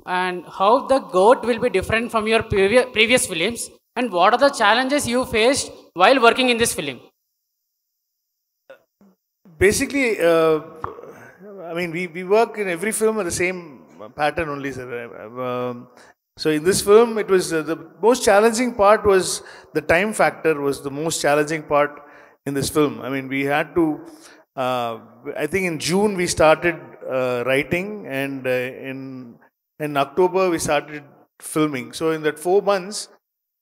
and how the GOAT will be different from your previous films, and what are the challenges you faced while working in this film? Basically, I mean, we work in every film with the same pattern only, sir. So in this film, it was the most challenging part was the time factor was the most challenging part in this film. I mean, we had to, I think in June we started writing, and in October we started filming. So in that 4 months,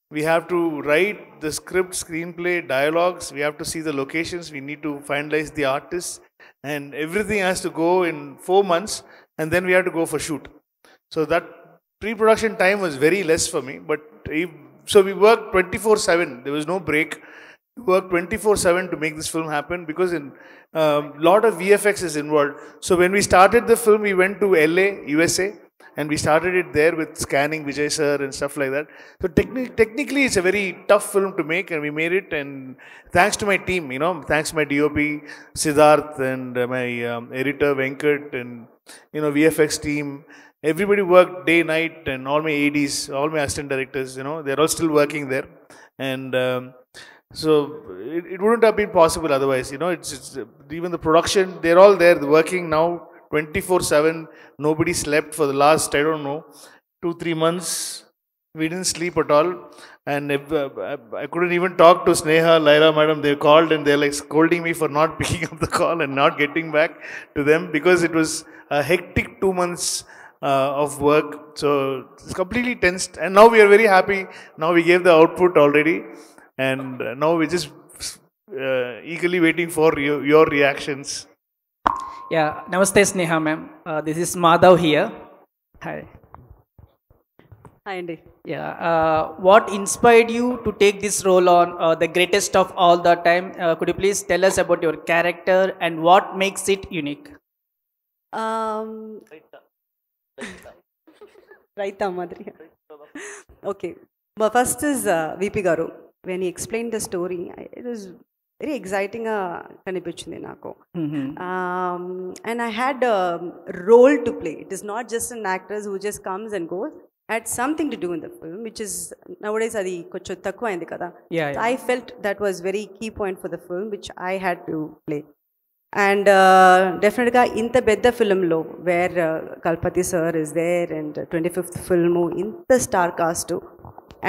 we have to write the script, screenplay, dialogues. We have to see the locations. We need to finalize the artists, and everything has to go in 4 months, and then we have to go for shoot. So that pre-production time was very less for me, but so we worked 24/7. There was no break. We worked 24/7 to make this film happen because in lot of VFX is involved. So when we started the film, we went to LA, USA, and we started it there with scanning Vijay sir and stuff like that. So technically, it's a very tough film to make, and we made it. And thanks to my team, thanks to my DOP Siddharth and my editor Venkat and VFX team. Everybody worked day, night, and all my ADs, all my assistant directors, they're all still working there. And so it wouldn't have been possible otherwise. It's even the production, they're all there working now 24/7. Nobody slept for the last, I don't know, 2-3 months. We didn't sleep at all. And I couldn't even talk to Sneha, Lyra madam. They called and they're like scolding me for not picking up the call and not getting back to them because it was a hectic 2 months of work. So it's completely tensed. And now we are very happy. Now we gave the output already. And now we're just eagerly waiting for your reactions. Yeah, Namaste Sneha ma'am. This is Madhav here. Hi. Hi, Andy. Yeah, what inspired you to take this role on The Greatest of All the Time? Could you please tell us about your character and what makes it unique? Raita Madri. Okay. But first is VP Garu. When he explained the story, it was very exciting kanipichindi nako. And I had a role to play. It is not just an actor who just comes and goes. I had something to do in the film, which is nowadays adi koncham takku ayindi kada. Yeah. I felt that was very key point for the film, which I had to play. And definitely inta bedda film lo where Kalpathy sir is there and 25th film inta star cast,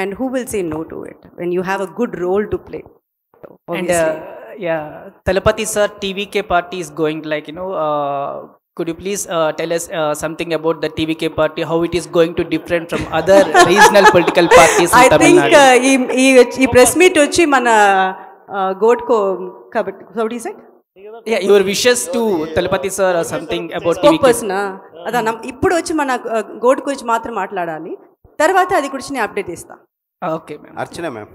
and who will say no to it when you have a good role to play. Obviously. And yeah, Talapathy sir TVK party is going like, could you please tell us something about the TVK party, how it is going to different from other regional political parties in Tamil Nadu? I think he press meet వచ్చి మన goat ko what do you say? Yeah, your wishes to Talapathy sir or something about TVK. Person అదా ఇప్పుడు వచ్చి మన goat గురించి మాత్రం మాట్లాడాలి, తర్వాత అది గురించి నేను అప్డేట్ ఇస్తా. Okay ma'am. Archana ma'am.